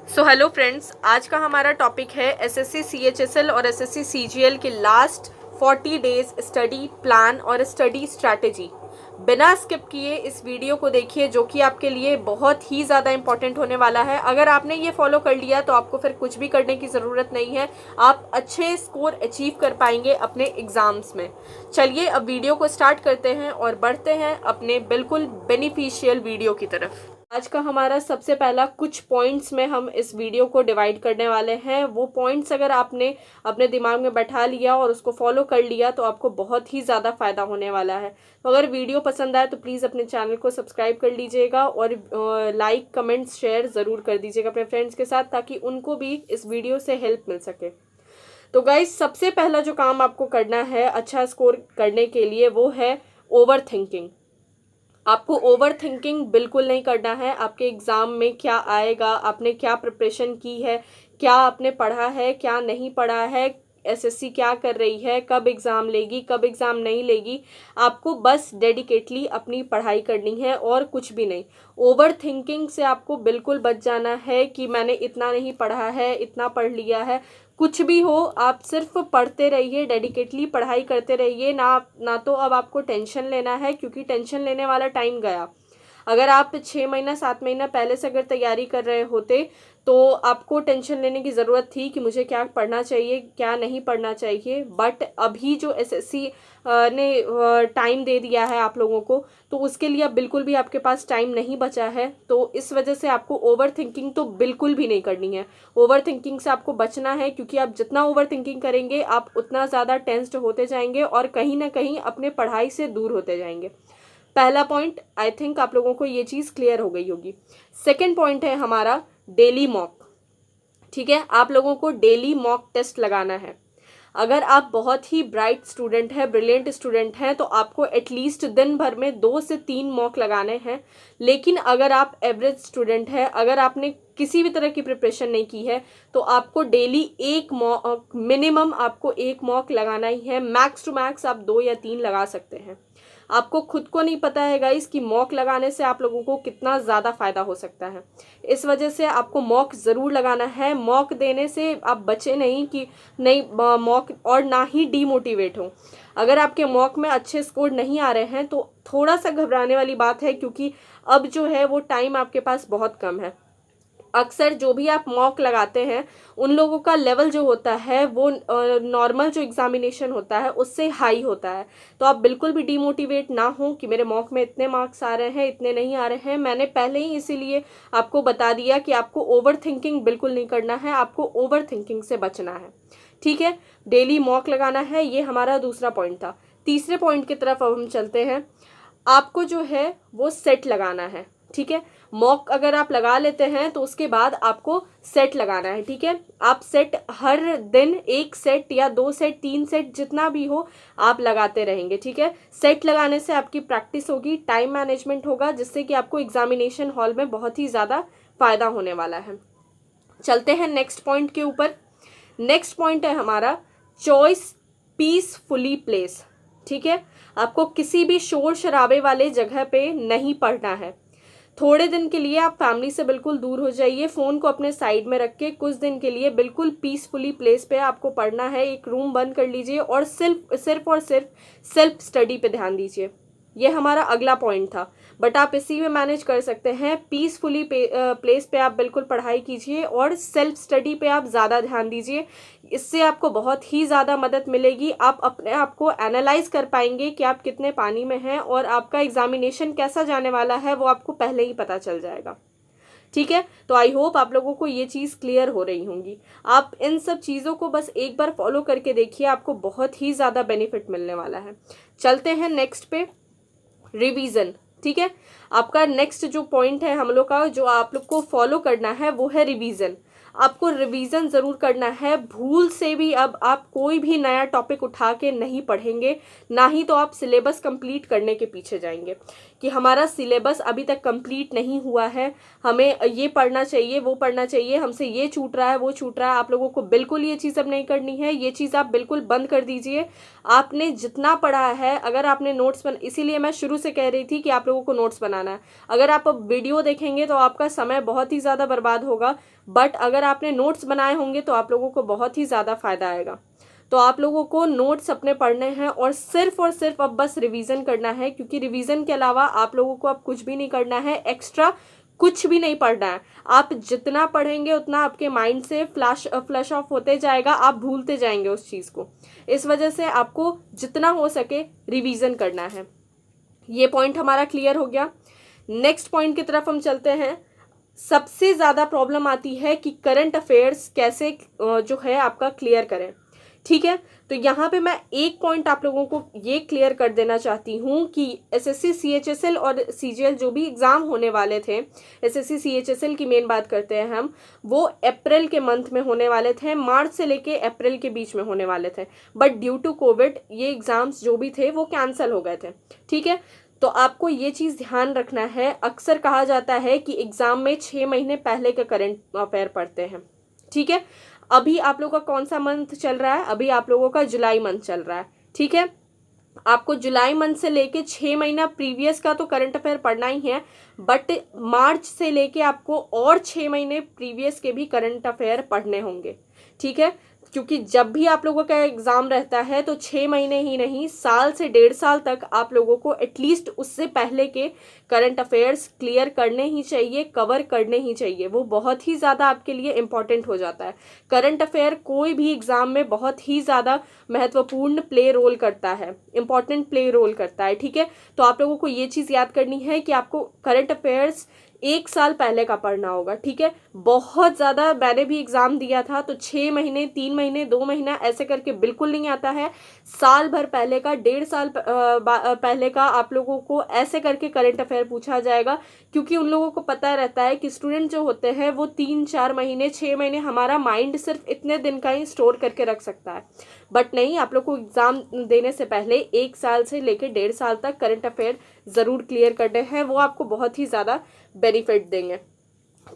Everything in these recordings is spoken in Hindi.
हेलो फ्रेंड्स, आज का हमारा टॉपिक है एसएससी सीएचएसएल और एसएससी सीजीएल के लास्ट 40 डेज स्टडी प्लान और स्टडी स्ट्रैटेजी। बिना स्किप किए इस वीडियो को देखिए, जो कि आपके लिए बहुत ही ज़्यादा इंपॉर्टेंट होने वाला है। अगर आपने ये फॉलो कर लिया तो आपको फिर कुछ भी करने की ज़रूरत नहीं है, आप अच्छे स्कोर अचीव कर पाएंगे अपने एग्ज़ाम्स में। चलिए अब वीडियो को स्टार्ट करते हैं और बढ़ते हैं अपने बिल्कुल बेनिफिशियल वीडियो की तरफ। आज का हमारा सबसे पहला कुछ पॉइंट्स में हम इस वीडियो को डिवाइड करने वाले हैं। वो पॉइंट्स अगर आपने अपने दिमाग में बैठा लिया और उसको फॉलो कर लिया तो आपको बहुत ही ज़्यादा फ़ायदा होने वाला है। तो अगर वीडियो पसंद आए तो प्लीज़ अपने चैनल को सब्सक्राइब कर लीजिएगा और लाइक कमेंट्स शेयर ज़रूर कर दीजिएगा अपने फ्रेंड्स के साथ, ताकि उनको भी इस वीडियो से हेल्प मिल सके। तो गाइस, सबसे पहला जो काम आपको करना है अच्छा स्कोर करने के लिए वो है ओवर थिंकिंग। आपको ओवर थिंकिंग बिल्कुल नहीं करना है। आपके एग्ज़ाम में क्या आएगा, आपने क्या प्रिपरेशन की है, क्या आपने पढ़ा है, क्या नहीं पढ़ा है, एसएससी क्या कर रही है, कब एग्ज़ाम लेगी, कब एग्ज़ाम नहीं लेगी, आपको बस डेडिकेटली अपनी पढ़ाई करनी है और कुछ भी नहीं। ओवर थिंकिंग से आपको बिल्कुल बच जाना है कि मैंने इतना नहीं पढ़ा है, इतना पढ़ लिया है। कुछ भी हो, आप सिर्फ पढ़ते रहिए, डेडिकेटली पढ़ाई करते रहिए। ना तो अब आपको टेंशन लेना है, क्योंकि टेंशन लेने वाला टाइम गया। अगर आप 6 महीना 7 महीना पहले से अगर तैयारी कर रहे होते तो आपको टेंशन लेने की ज़रूरत थी कि मुझे क्या पढ़ना चाहिए, क्या नहीं पढ़ना चाहिए। बट अभी जो एसएससी ने टाइम दे दिया है आप लोगों को, तो उसके लिए अब बिल्कुल भी आपके पास टाइम नहीं बचा है। तो इस वजह से आपको ओवर थिंकिंग तो बिल्कुल भी नहीं करनी है। ओवर थिंकिंग से आपको बचना है, क्योंकि आप जितना ओवर थिंकिंग करेंगे आप उतना ज़्यादा टेंस्ड होते जाएंगे और कहीं ना कहीं अपने पढ़ाई से दूर होते जाएंगे। पहला पॉइंट, आई थिंक आप लोगों को ये चीज़ क्लियर हो गई होगी। सेकेंड पॉइंट है हमारा डेली मॉक। ठीक है, आप लोगों को डेली मॉक टेस्ट लगाना है। अगर आप बहुत ही ब्राइट स्टूडेंट हैं, ब्रिलियंट स्टूडेंट हैं, तो आपको एटलीस्ट दिन भर में 2 से 3 मॉक लगाने हैं। लेकिन अगर आप एवरेज स्टूडेंट हैं, अगर आपने किसी भी तरह की प्रिपरेशन नहीं की है, तो आपको डेली एक मॉक, मिनिमम आपको एक मॉक लगाना ही है। मैक्स टू मैक्स आप 2 या 3 लगा सकते हैं। आपको खुद को नहीं पता है गाइस कि मॉक लगाने से आप लोगों को कितना ज़्यादा फ़ायदा हो सकता है। इस वजह से आपको मॉक ज़रूर लगाना है। मॉक देने से आप बचे नहीं कि नहीं मॉक, और ना ही डीमोटिवेट हो। अगर आपके मॉक में अच्छे स्कोर नहीं आ रहे हैं तो थोड़ा सा घबराने वाली बात है, क्योंकि अब जो है वो टाइम आपके पास बहुत कम है। अक्सर जो भी आप मॉक लगाते हैं उन लोगों का लेवल जो होता है वो नॉर्मल जो एग्जामिनेशन होता है उससे हाई होता है। तो आप बिल्कुल भी डीमोटिवेट ना हो कि मेरे मॉक में इतने मार्क्स आ रहे हैं, इतने नहीं आ रहे हैं। मैंने पहले ही इसीलिए आपको बता दिया कि आपको ओवर थिंकिंग बिल्कुल नहीं करना है, आपको ओवर थिंकिंग से बचना है। ठीक है, डेली मॉक लगाना है, ये हमारा दूसरा पॉइंट था। तीसरे पॉइंट की तरफ अब हम चलते हैं। आपको जो है वो सेट लगाना है। ठीक है, मॉक अगर आप लगा लेते हैं तो उसके बाद आपको सेट लगाना है। ठीक है, आप सेट हर दिन 1 सेट या 2 सेट 3 सेट जितना भी हो आप लगाते रहेंगे। ठीक है, सेट लगाने से आपकी प्रैक्टिस होगी, टाइम मैनेजमेंट होगा, जिससे कि आपको एग्जामिनेशन हॉल में बहुत ही ज़्यादा फायदा होने वाला है। चलते हैं नेक्स्ट पॉइंट के ऊपर। नेक्स्ट पॉइंट है हमारा चॉइस पीसफुली प्लेस। ठीक है, आपको किसी भी शोर शराबे वाले जगह पे नहीं पढ़ना है। थोड़े दिन के लिए आप फैमिली से बिल्कुल दूर हो जाइए, फ़ोन को अपने साइड में रख के कुछ दिन के लिए बिल्कुल पीसफुली प्लेस पे आपको पढ़ना है। एक रूम बंद कर लीजिए और सिर्फ और सिर्फ सेल्फ स्टडी पे ध्यान दीजिए। ये हमारा अगला पॉइंट था, बट आप इसी में मैनेज कर सकते हैं। पीसफुली प्लेस पे आप बिल्कुल पढ़ाई कीजिए और सेल्फ स्टडी पे आप ज़्यादा ध्यान दीजिए। इससे आपको बहुत ही ज़्यादा मदद मिलेगी। आप अपने आप को एनालाइज कर पाएंगे कि आप कितने पानी में हैं और आपका एग्जामिनेशन कैसा जाने वाला है वो आपको पहले ही पता चल जाएगा। ठीक है, तो आई होप आप लोगों को ये चीज़ क्लियर हो रही होंगी। आप इन सब चीज़ों को बस एक बार फॉलो करके देखिए, आपको बहुत ही ज़्यादा बेनिफिट मिलने वाला है। चलते हैं नेक्स्ट पे, रिवीजन। ठीक है, आपका नेक्स्ट जो पॉइंट है हम लोग का, जो आप लोग को फॉलो करना है वो है रिवीजन। आपको रिवीजन ज़रूर करना है। भूल से भी अब आप कोई भी नया टॉपिक उठा के नहीं पढ़ेंगे, ना ही तो आप सिलेबस कंप्लीट करने के पीछे जाएंगे। कि हमारा सिलेबस अभी तक कंप्लीट नहीं हुआ है, हमें ये पढ़ना चाहिए, वो पढ़ना चाहिए, हमसे ये छूट रहा है, वो छूट रहा है। आप लोगों को बिल्कुल ये चीज़ अब नहीं करनी है, ये चीज़ आप बिल्कुल बंद कर दीजिए। आपने जितना पढ़ा है, अगर आपने इसीलिए मैं शुरू से कह रही थी कि आप लोगों को नोट्स बनाना है। अगर आप अब वीडियो देखेंगे तो आपका समय बहुत ही ज़्यादा बर्बाद होगा, बट अगर आपने नोट्स बनाए होंगे तो आप लोगों को बहुत ही ज़्यादा फ़ायदा आएगा। तो आप लोगों को नोट्स अपने पढ़ने हैं और सिर्फ अब बस रिवीजन करना है, क्योंकि रिवीजन के अलावा आप लोगों को अब कुछ भी नहीं करना है, एक्स्ट्रा कुछ भी नहीं पढ़ना है। आप जितना पढ़ेंगे उतना आपके माइंड से फ्लश ऑफ होते जाएगा, आप भूलते जाएंगे उस चीज़ को। इस वजह से आपको जितना हो सके रिवीजन करना है। ये पॉइंट हमारा क्लियर हो गया। नेक्स्ट पॉइंट की तरफ हम चलते हैं। सबसे ज़्यादा प्रॉब्लम आती है कि करंट अफेयर्स कैसे जो है आपका क्लियर करें। ठीक है, तो यहाँ पे मैं एक पॉइंट आप लोगों को ये क्लियर कर देना चाहती हूँ कि एसएससी सीएचएसएल और सीजीएल जो भी एग्ज़ाम होने वाले थे, एसएससी सीएचएसएल की मेन बात करते हैं हम, वो अप्रैल के मंथ में होने वाले थे, मार्च से लेके अप्रैल के बीच में होने वाले थे, बट ड्यू टू कोविड ये एग्ज़ाम्स जो भी थे वो कैंसिल हो गए थे। ठीक है, तो आपको ये चीज़ ध्यान रखना है। अक्सर कहा जाता है कि एग्ज़ाम में 6 महीने पहले का करंट अफेयर पढ़ते हैं। ठीक है, अभी आप लोगों का कौन सा मंथ चल रहा है? अभी आप लोगों का जुलाई मंथ चल रहा है। ठीक है, आपको जुलाई मंथ से लेके 6 महीना प्रीवियस का तो करंट अफेयर पढ़ना ही है, बट मार्च से लेके आपको और 6 महीने प्रीवियस के भी करंट अफेयर पढ़ने होंगे। ठीक है, क्योंकि जब भी आप लोगों का एग्ज़ाम रहता है तो 6 महीने ही नहीं, साल से 1.5 साल तक आप लोगों को एटलीस्ट उससे पहले के करंट अफेयर्स क्लियर करने ही चाहिए, कवर करने ही चाहिए। वो बहुत ही ज़्यादा आपके लिए इम्पॉर्टेंट हो जाता है। करंट अफेयर कोई भी एग्ज़ाम में बहुत ही ज़्यादा महत्वपूर्ण प्ले रोल करता है, इंपॉर्टेंट प्ले रोल करता है। ठीक है, तो आप लोगों को ये चीज़ याद करनी है कि आपको करंट अफेयर्स 1 साल पहले का पढ़ना होगा। ठीक है, बहुत ज़्यादा, मैंने भी एग्ज़ाम दिया था तो 6 महीने, 3 महीने, 2 महीना ऐसे करके बिल्कुल नहीं आता है। साल भर पहले का, 1.5 साल पहले का आप लोगों को ऐसे करके करंट अफेयर पूछा जाएगा, क्योंकि उन लोगों को पता रहता है कि स्टूडेंट जो होते हैं वो 3-4 महीने, 6 महीने हमारा माइंड सिर्फ इतने दिन का ही स्टोर करके रख सकता है। बट नहीं, आप लोग को एग्ज़ाम देने से पहले 1 साल से लेकर 1.5 साल तक करंट अफेयर ज़रूर क्लियर करने हैं, वो आपको बहुत ही ज़्यादा बेनिफिट देंगे।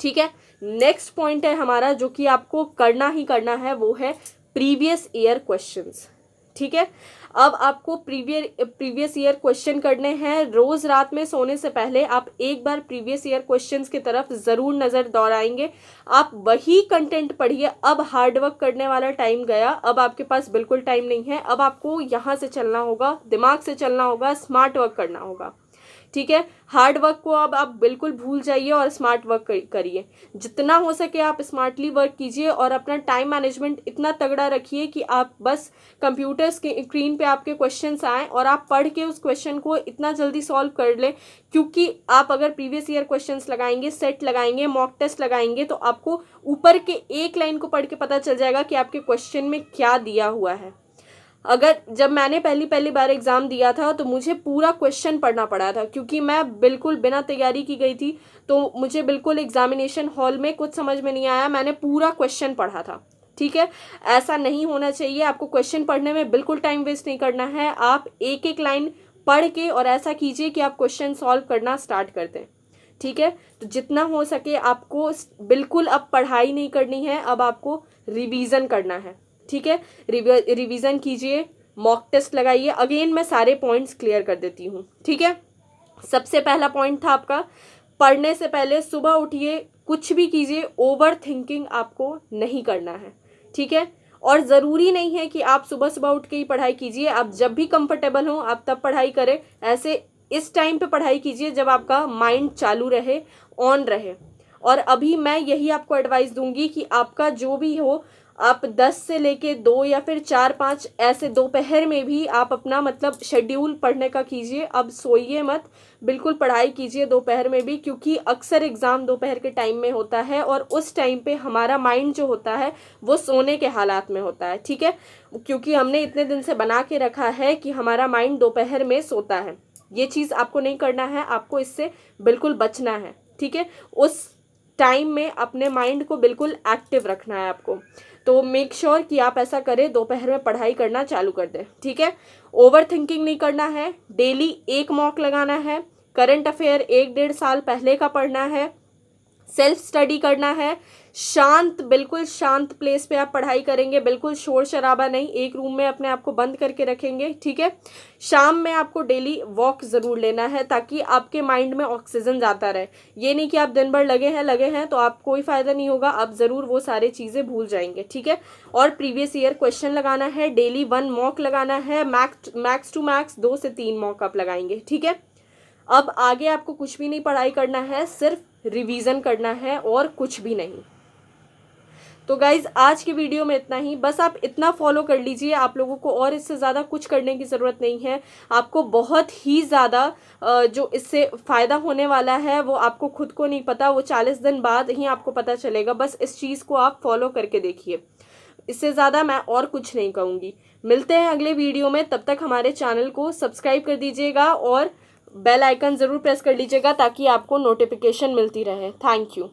ठीक है, नेक्स्ट पॉइंट है हमारा जो कि आपको करना ही करना है, वो है प्रीवियस ईयर क्वेश्चंस। ठीक है, अब आपको प्रीवियस ईयर क्वेश्चन करने हैं। रोज रात में सोने से पहले आप एक बार प्रीवियस ईयर क्वेश्चंस की तरफ ज़रूर नज़र दौड़ाएंगे। आप वही कंटेंट पढ़िए। अब हार्डवर्क करने वाला टाइम गया, अब आपके पास बिल्कुल टाइम नहीं है। अब आपको यहाँ से चलना होगा, दिमाग से चलना होगा, स्मार्ट वर्क करना होगा। ठीक है, हार्ड वर्क को अब आप बिल्कुल भूल जाइए और स्मार्ट वर्क करिए। जितना हो सके आप स्मार्टली वर्क कीजिए और अपना टाइम मैनेजमेंट इतना तगड़ा रखिए कि आप बस कंप्यूटर स्क्रीन पे आपके क्वेश्चंस आएँ और आप पढ़ के उस क्वेश्चन को इतना जल्दी सॉल्व कर लें। क्योंकि आप अगर प्रीवियस ईयर क्वेश्चंस लगाएंगे, सेट लगाएंगे, मॉक टेस्ट लगाएंगे, तो आपको ऊपर के एक लाइन को पढ़ के पता चल जाएगा कि आपके क्वेश्चन में क्या दिया हुआ है। अगर जब मैंने पहली बार एग्ज़ाम दिया था तो मुझे पूरा क्वेश्चन पढ़ना पड़ा था, क्योंकि मैं बिल्कुल बिना तैयारी की गई थी। तो मुझे बिल्कुल एग्जामिनेशन हॉल में कुछ समझ में नहीं आया, मैंने पूरा क्वेश्चन पढ़ा था। ठीक है, ऐसा नहीं होना चाहिए। आपको क्वेश्चन पढ़ने में बिल्कुल टाइम वेस्ट नहीं करना है। आप एक एक लाइन पढ़ के और ऐसा कीजिए कि आप क्वेश्चन सॉल्व करना स्टार्ट कर दें। ठीक है, तो जितना हो सके आपको बिल्कुल अब पढ़ाई नहीं करनी है, अब आपको रिवीजन करना है। ठीक है, रिवीजन कीजिए, मॉक टेस्ट लगाइए। अगेन मैं सारे पॉइंट्स क्लियर कर देती हूँ। ठीक है, सबसे पहला पॉइंट था आपका, पढ़ने से पहले सुबह उठिए, कुछ भी कीजिए, ओवर थिंकिंग आपको नहीं करना है। ठीक है, और ज़रूरी नहीं है कि आप सुबह सुबह उठ के ही पढ़ाई कीजिए। आप जब भी कंफर्टेबल हो आप तब पढ़ाई करें। ऐसे इस टाइम पे पढ़ाई कीजिए जब आपका माइंड चालू रहे, ऑन रहे। और अभी मैं यही आपको एडवाइस दूंगी कि आपका जो भी हो, आप 10 से लेके 2 या फिर 4-5 ऐसे दोपहर में भी आप अपना मतलब शेड्यूल पढ़ने का कीजिए। अब सोइए मत, बिल्कुल पढ़ाई कीजिए दोपहर में भी, क्योंकि अक्सर एग्ज़ाम दोपहर के टाइम में होता है और उस टाइम पे हमारा माइंड जो होता है वो सोने के हालात में होता है। ठीक है, क्योंकि हमने इतने दिन से बना के रखा है कि हमारा माइंड दोपहर में सोता है। ये चीज़ आपको नहीं करना है, आपको इससे बिल्कुल बचना है। ठीक है, उस टाइम में अपने माइंड को बिल्कुल एक्टिव रखना है आपको। तो मेक श्योर कि आप ऐसा करें, दोपहर में पढ़ाई करना चालू कर दें। ठीक है, ओवर थिंकिंग नहीं करना है, डेली एक मॉक लगाना है, करंट अफेयर 1-1.5 साल पहले का पढ़ना है, सेल्फ स्टडी करना है, शांत, बिल्कुल शांत प्लेस पे आप पढ़ाई करेंगे, बिल्कुल शोर शराबा नहीं, एक रूम में अपने आप को बंद करके रखेंगे, ठीक है। शाम में आपको डेली वॉक ज़रूर लेना है ताकि आपके माइंड में ऑक्सीजन जाता रहे। ये नहीं कि आप दिन भर लगे हैं तो आप कोई फ़ायदा नहीं होगा, आप ज़रूर वो सारी चीज़ें भूल जाएंगे, ठीक है। और प्रीवियस ईयर क्वेश्चन लगाना है, डेली 1 मॉक लगाना है, मैक्स टू मैक्स 2 से 3 मॉक आप लगाएंगे, ठीक है। अब आगे आपको कुछ भी नहीं पढ़ाई करना है, सिर्फ रिवीजन करना है और कुछ भी नहीं। तो गाइज आज की वीडियो में इतना ही, बस आप इतना फॉलो कर लीजिए, आप लोगों को और इससे ज़्यादा कुछ करने की ज़रूरत नहीं है। आपको बहुत ही ज़्यादा जो इससे फ़ायदा होने वाला है वो आपको खुद को नहीं पता, वो 40 दिन बाद ही आपको पता चलेगा। बस इस चीज़ को आप फॉलो करके देखिए, इससे ज़्यादा मैं और कुछ नहीं कहूँगी। मिलते हैं अगले वीडियो में, तब तक हमारे चैनल को सब्सक्राइब कर दीजिएगा और बेल आइकन ज़रूर प्रेस कर लीजिएगा ताकि आपको नोटिफिकेशन मिलती रहे। Thank you.